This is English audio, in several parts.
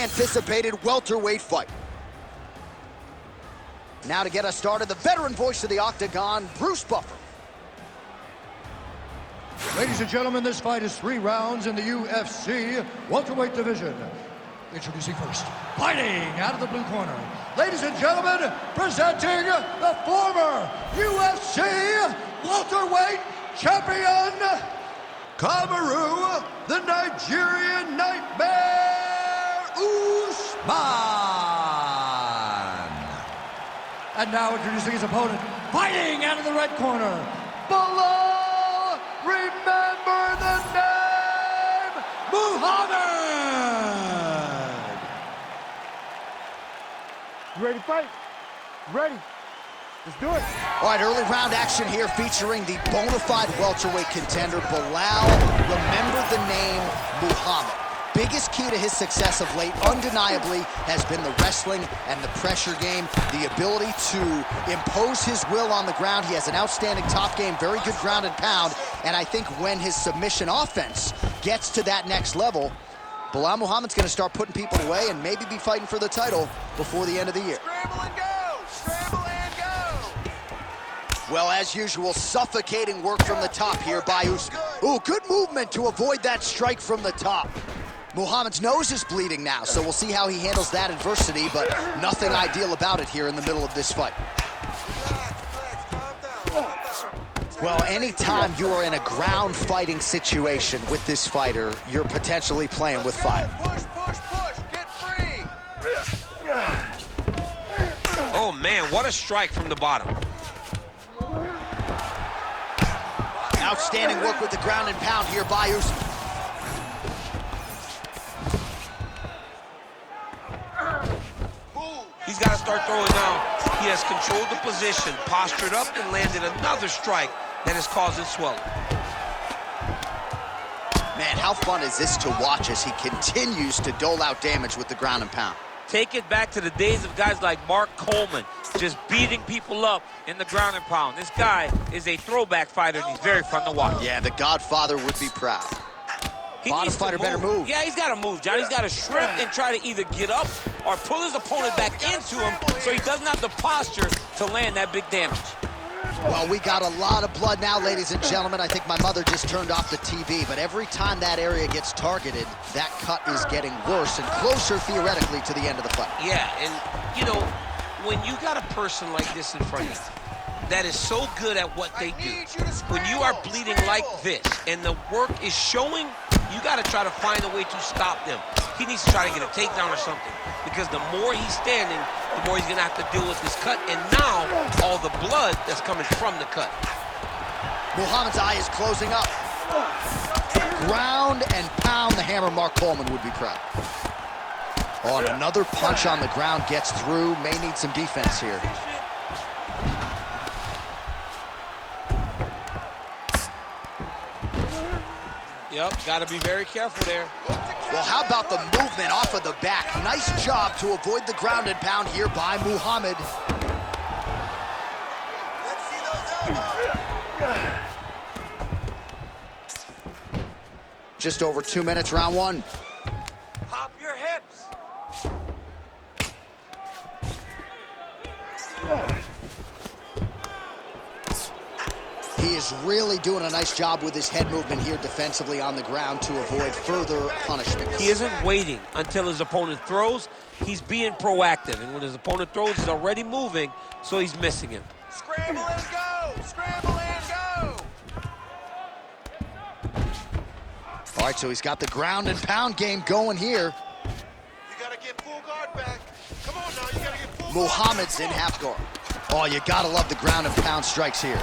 anticipated welterweight fight. Now to get us started, the veteran voice of the Octagon, Bruce Buffer. Ladies and gentlemen, this fight is 3 rounds in the UFC welterweight division. Introducing first, fighting out of the blue corner. Ladies and gentlemen, presenting the former UFC welterweight champion, Kameru, the Nigerian Nightmare Usman. And now introducing his opponent, fighting out of the red corner, below, remember the name, Muhammad. You ready to fight? Ready. Let's do it. All right, early round action here featuring the bona fide welterweight contender, Bilal, remember the name, Muhammad. Biggest key to his success of late, undeniably, has been the wrestling and the pressure game, the ability to impose his will on the ground. He has an outstanding top game, very good ground and pound, and I think when his submission offense gets to that next level, Bilal Muhammad's going to start putting people away and maybe be fighting for the title before the end of the year. Scramble and go! Scramble and go! Well, as usual, suffocating work from the top here by Usman. Ooh, good movement to avoid that strike from the top. Muhammad's nose is bleeding now, so we'll see how he handles that adversity, but nothing ideal about it here in the middle of this fight. Well, anytime you are in a ground fighting situation with this fighter, you're potentially playing with fire. Push, push, push! Get free! Oh man, what a strike from the bottom. Outstanding work with the ground and pound here by Usman. He's got to start throwing now. He has controlled the position, postured up, and landed another strike that is causing swelling. Man, how fun is this to watch as he continues to dole out damage with the ground and pound? Take it back to the days of guys like Mark Coleman, just beating people up in the ground and pound. This guy is a throwback fighter, and he's very fun to watch. Yeah, the Godfather would be proud. Bottom fighter better move. Yeah, he's got to move, John. He's got to shrimp and try to either get up or pull his opponent back into him so he doesn't have the posture to land that big damage. Well, we got a lot of blood now, ladies and gentlemen. I think my mother just turned off the TV, but every time that area gets targeted, that cut is getting worse and closer, theoretically, to the end of the fight. Yeah, and, you know, when you got a person like this in front of you that is so good at what they do, when you are bleeding like this and the work is showing, you got to try to find a way to stop them. He needs to try to get a takedown or something, because the more he's standing, the more he's going to have to deal with this cut, and now all the blood that's coming from the cut. Muhammad's eye is closing up. Ground and pound, the hammer. Mark Coleman would be proud. Oh, and another punch on the ground gets through. May need some defense here. Yep, got to be very careful there. Well, how about the movement off of the back? Nice job to avoid the ground and pound here by Muhammad. Let's see those elbows! Just over 2 minutes, round one. Pop your hips! He is really doing a nice job with his head movement here defensively on the ground to avoid further punishment. He isn't waiting until his opponent throws. He's being proactive, and when his opponent throws, he's already moving, so he's missing him. Scramble and go! Scramble and go! All right, so he's got the ground and pound game going here. You gotta get full guard back. Come on now, you gotta get full Muhammad's in half guard. Oh, you gotta love the ground and pound strikes here.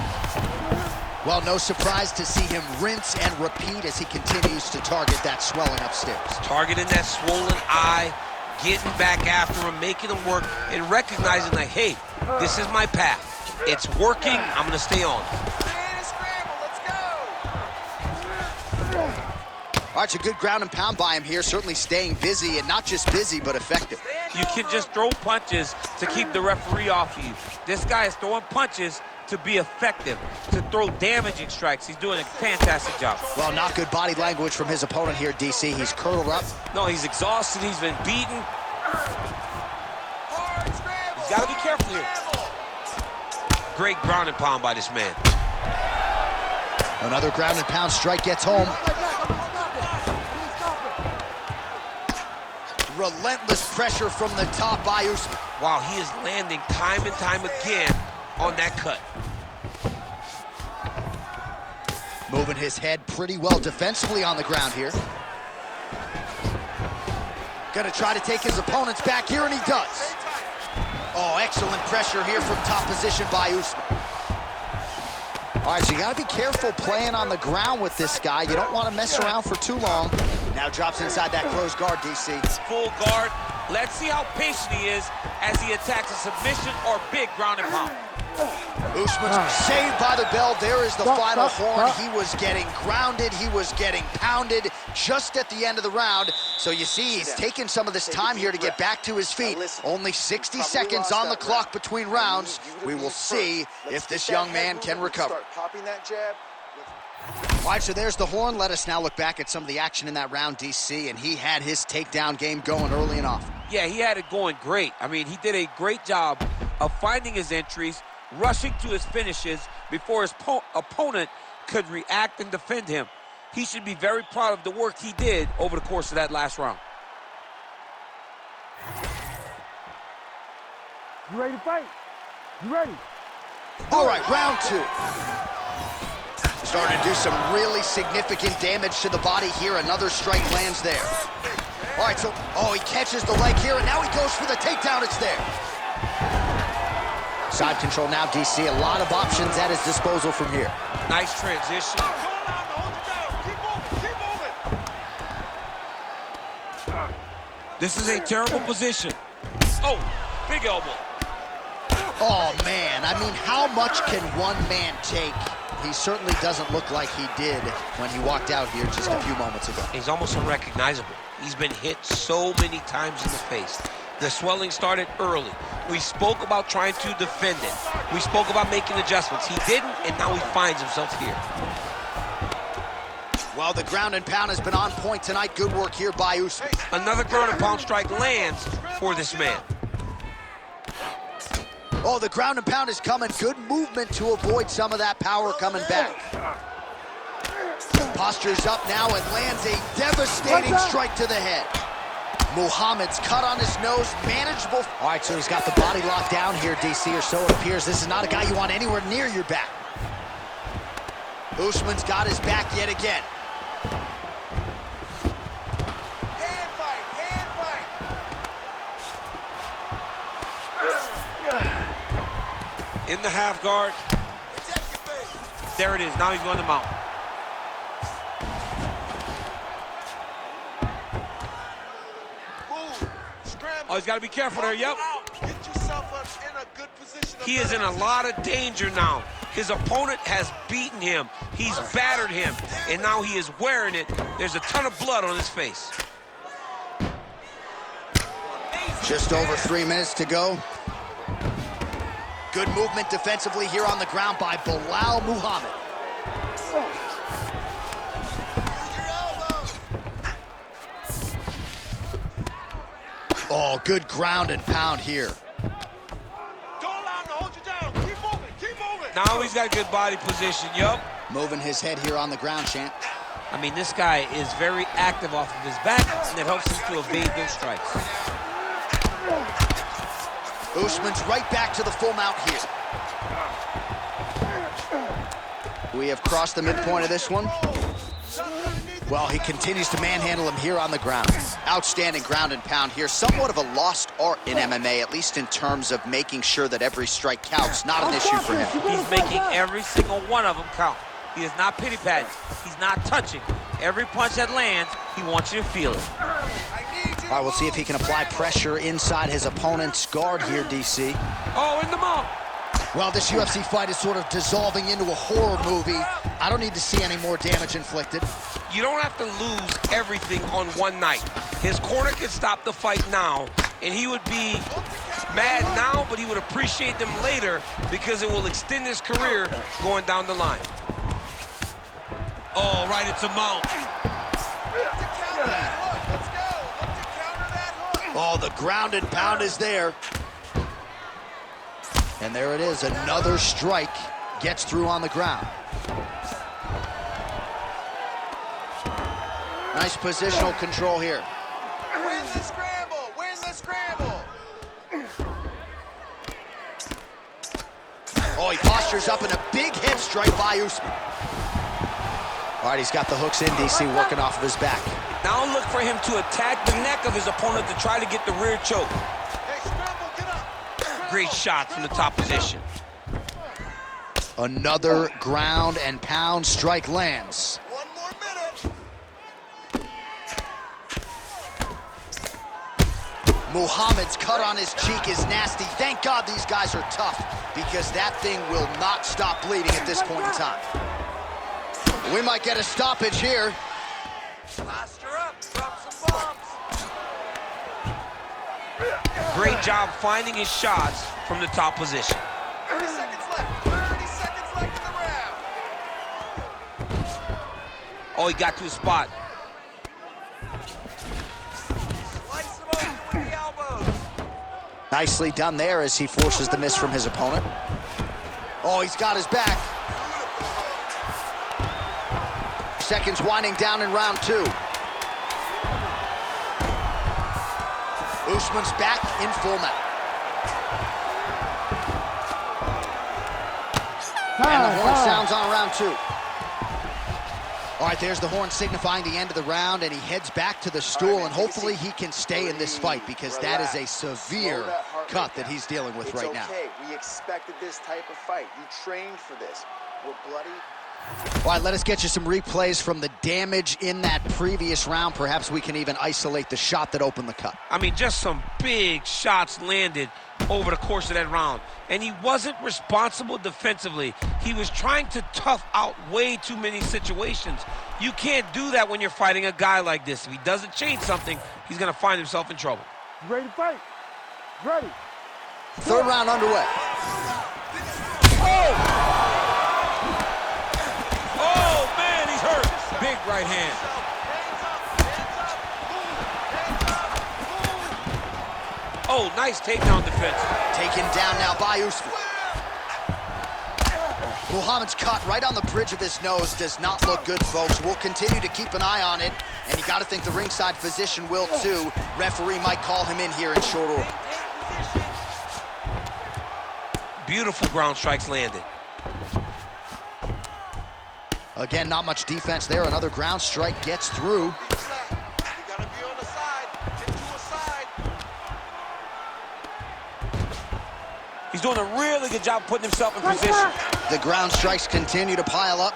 Well, no surprise to see him rinse and repeat as he continues to target that swelling upstairs. Targeting that swollen eye, getting back after him, making him work, and recognizing like, hey, this is my path. It's working, I'm gonna stay on. Scramble, let's go! All right, so good ground and pound by him here, certainly staying busy, and not just busy, but effective. You can just throw punches to keep the referee off of you. This guy is throwing punches to be effective, to throw damaging strikes. He's doing a fantastic job. Well, not good body language from his opponent here, DC. He's curled up. No, he's exhausted. He's been beaten. He's got to be careful here. Great ground and pound by this man. Another ground and pound strike gets home. Relentless pressure from the top by Usman. Wow, he is landing time and time again on that cut. Moving his head pretty well defensively on the ground here. Gonna try to take his opponents back here, and he does. Oh, excellent pressure here from top position by Usman. All right, so you gotta be careful playing on the ground with this guy. You don't want to mess around for too long. Now drops inside that closed guard, DC. Full guard. Let's see how patient he is as he attacks a submission or big ground and pound. Usman's saved by the bell. There is the final horn. He was getting grounded. He was getting pounded just at the end of the round. So you see, he's taking some of this time here to get back to his feet. Only 60 seconds on the clock between rounds. We will see if this young man can recover. All right, so there's the horn. Let us now look back at some of the action in that round, DC, and he had his takedown game going early and often. Yeah, he had it going great. I mean, he did a great job of finding his entries, rushing to his finishes before his opponent could react and defend him. He should be very proud of the work he did over the course of that last round. You ready to fight? You ready? All right, round two. Starting to do some really significant damage to the body here. Another strike lands there. All right, so, he catches the leg here, and now he goes for the takedown. It's there. Side control now, DC. A lot of options at his disposal from here. Nice transition. This is a terrible position. Oh, big elbow. Oh, man. I mean, how much can one man take? He certainly doesn't look like he did when he walked out here just a few moments ago. He's almost unrecognizable. He's been hit so many times in the face. The swelling started early. We spoke about trying to defend it. We spoke about making adjustments. He didn't, and now he finds himself here. Well, the ground and pound has been on point tonight. Good work here by Usman. Another ground and pound strike lands for this man. Oh, the ground and pound is coming. Good movement to avoid some of that power coming back. Postures up now and lands a devastating strike to the head. Muhammad's cut on his nose, manageable. All right, so he's got the body locked down here, DC, or so it appears. This is not a guy you want anywhere near your back. Usman's got his back yet again. Hand fight, hand fight. In the half guard. There it is. Now he's going to mount. Oh, he's got to be careful there. Yep. Get yourself up in a good position. He is in a lot of danger now. His opponent has beaten him. He's battered him. And now he is wearing it. There's a ton of blood on his face. Just over 3 minutes to go. Good movement defensively here on the ground by Bilal Muhammad. Oh, good ground and pound here. Don't allow him to hold you down. Keep moving, keep moving. Now he's got good body position. Yup. Moving his head here on the ground, champ. I mean, this guy is very active off of his back, and it helps him to evade those strikes. Usman's right back to the full mount here. We have crossed the midpoint of this one. Well, he continues to manhandle him here on the ground. Outstanding ground and pound here. Somewhat of a lost art in MMA, at least in terms of making sure that every strike counts. Not an issue for him. He's making every single one of them count. He is not pity-patting. He's not touching. Every punch that lands, he wants you to feel it. All right, we'll see if he can apply pressure inside his opponent's guard here, DC. Oh, in the mount. Well, this UFC fight is sort of dissolving into a horror movie. I don't need to see any more damage inflicted. You don't have to lose everything on one night. His corner can stop the fight now, and he would be Mad now, but he would appreciate them later because it will extend his career going down the line. Oh, right, it's a mount. Oh, the ground and pound is there. And there it is, another strike gets through on the ground. Nice positional control here. Win the scramble! Win the scramble! Oh, he postures up in a big head strike by Usman. All right, he's got the hooks in, DC, working off of his back. Now look for him to attack the neck of his opponent to try to get the rear choke. Hey, scramble, get up! Scramble. Great shot from the top position. Another ground and pound strike lands. 1 more minute. Muhammad's cut on his cheek is nasty. Thank God these guys are tough, because that thing will not stop bleeding at this point in time. We might get a stoppage here. Plaster up, drop some bombs. Great job finding his shots from the top position. 30 seconds left. 30 seconds left in the round. Oh, he got to his spot. Slice him open with the elbows. Nicely done there as he forces the miss from his opponent. Oh, he's got his back. Seconds winding down in round 2. Usman's back in full mount. And the horn sounds on round 2. All right, there's the horn signifying the end of the round, and he heads back to the stool, and hopefully he can stay in this fight, because that is a severe cut that he's dealing with right now. We expected this type of fight. You trained for this. We're bloody. All right, let us get you some replays from the damage in that previous round. Perhaps we can even isolate the shot that opened the cut. I mean, just some big shots landed over the course of that round. And he wasn't responsible defensively. He was trying to tough out way too many situations. You can't do that when you're fighting a guy like this. If he doesn't change something, he's going to find himself in trouble. You ready to fight? Ready. Third round underway. Oh, man, he's hurt. Big right hand. Oh, nice takedown defense. Taken down now by Usman. Muhammad's cut right on the bridge of his nose does not look good, folks. We'll continue to keep an eye on it, and you got to think the ringside physician will too. Referee might call him in here in short order. Beautiful ground strikes landed. Again, not much defense there. Another ground strike gets through. You gotta be on the side. Get to a side. He's doing a really good job putting himself in position. The ground strikes continue to pile up.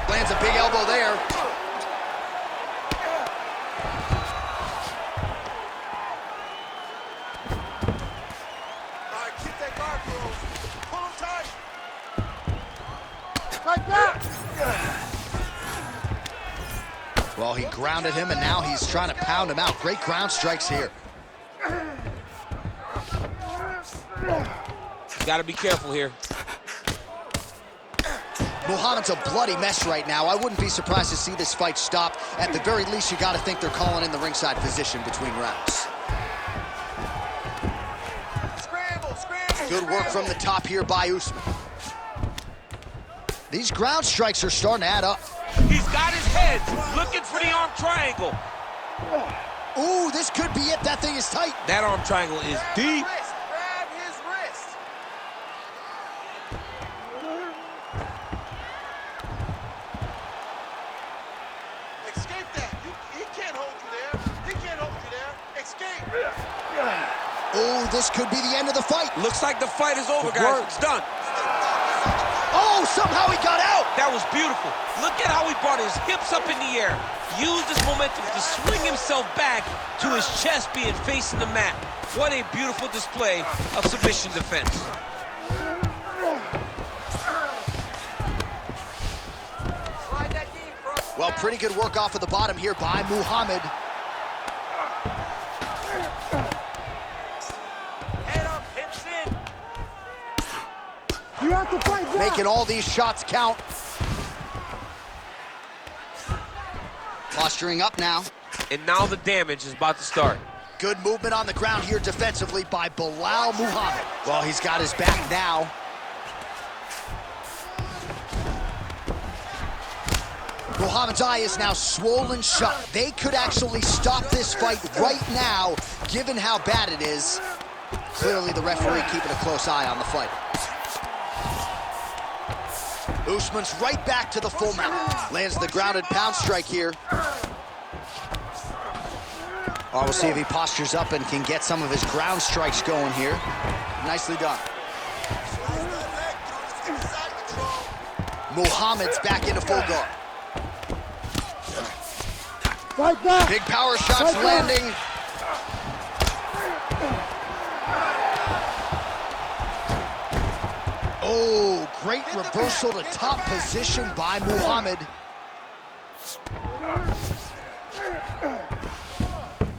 Lands a big elbow there. All right, keep that guard closed. Pull him tight. Like that. Well, he grounded him, and now he's trying to pound him out. Great ground strikes here. Got to be careful here. Muhammad's a bloody mess right now. I wouldn't be surprised to see this fight stop. At the very least, you got to think they're calling in the ringside physician between rounds. Scramble, scramble. Good work from the top here by Usman. These ground strikes are starting to add up. He's got his head looking for the arm triangle. Ooh, this could be it. That thing is tight. That arm triangle is deep. Grab his wrist. Escape that. He can't hold you there. He can't hold you there. Escape. Oh, this could be the end of the fight. Looks like the fight is over, guys. It's done. Oh, somehow he got out. That was beautiful. Look at how he brought his hips up in the air. Used his momentum to swing himself back to his chest being facing the mat. What a beautiful display of submission defense. Slide that knee, bro. Well, pretty good work off of the bottom here by Muhammad. Head got to fight back. Making all these shots count. Posturing up now. And now the damage is about to start. Good movement on the ground here defensively by Belal Muhammad. Well, he's got his back now. Muhammad's eye is now swollen shut. They could actually stop this fight right now, given how bad it is. Clearly the referee keeping a close eye on the fight. Usman's right back to the full mount. Lands the grounded pound strike here. Oh, we'll see if he postures up and can get some of his ground strikes going here. Nicely done. Muhammad's back into full guard. Fight back. Big power shots landing. Oh, great reversal to top position by Muhammad.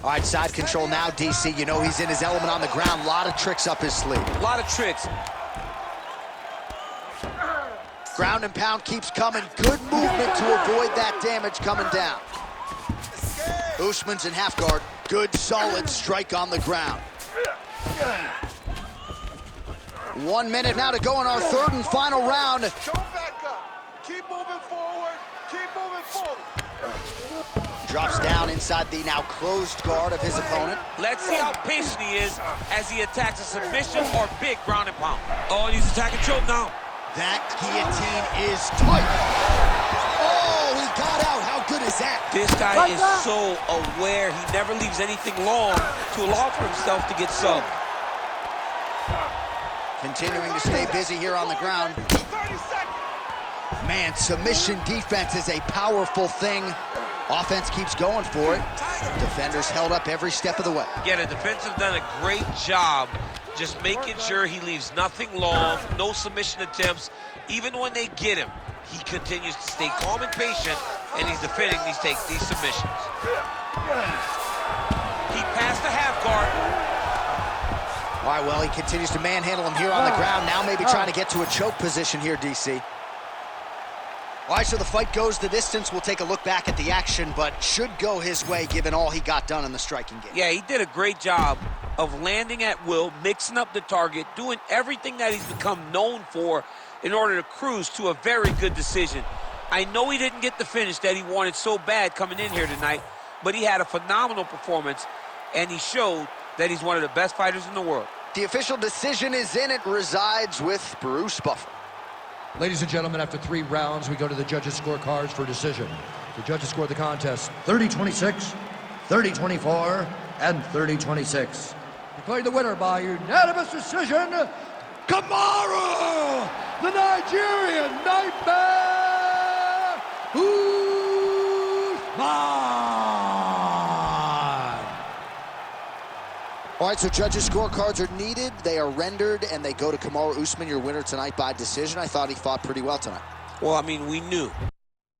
All right, side control now, DC. You know he's in his element on the ground. A lot of tricks up his sleeve. A lot of tricks. Ground and pound keeps coming. Good movement to avoid that damage coming down. Usman's in half guard. Good, solid strike on the ground. 1 minute now to go in our third and final round. Don't back up. Keep moving forward. Keep moving forward. Drops down inside the now closed guard of his opponent. Let's see how patient he is as he attacks a submission or big ground and pound. Oh, he's attacking choke now. That guillotine is tight. Oh, he got out. How good is that? This guy is so aware. He never leaves anything long to allow for himself to get subbed. Continuing to stay busy here on the ground. 30 seconds. Man, submission defense is a powerful thing. Offense keeps going for it. Defenders held up every step of the way. Yeah, the defense has done a great job just making sure he leaves nothing long, no submission attempts. Even when they get him, he continues to stay calm and patient, and he's defending these submissions. He passed the half guard. All right, well, he continues to manhandle him here on the ground. Now maybe trying to get to a choke position here, DC. All right, so the fight goes the distance. We'll take a look back at the action, but should go his way given all he got done in the striking game. Yeah, he did a great job of landing at will, mixing up the target, doing everything that he's become known for in order to cruise to a very good decision. I know he didn't get the finish that he wanted so bad coming in here tonight, but he had a phenomenal performance, and he showed that he's one of the best fighters in the world. The official decision is in. It resides with Bruce Buffer. Ladies and gentlemen, after 3 rounds, we go to the judges' scorecards for decision. The judges scored the contest 30-26, 30-24, and 30-26. Declaring the winner by unanimous decision, Kamarú, the Nigerian Nightmare Usman. All right, so judges' scorecards are needed. They are rendered, and they go to Kamarú Usman, your winner tonight by decision. I thought he fought pretty well tonight. Well, I mean, we knew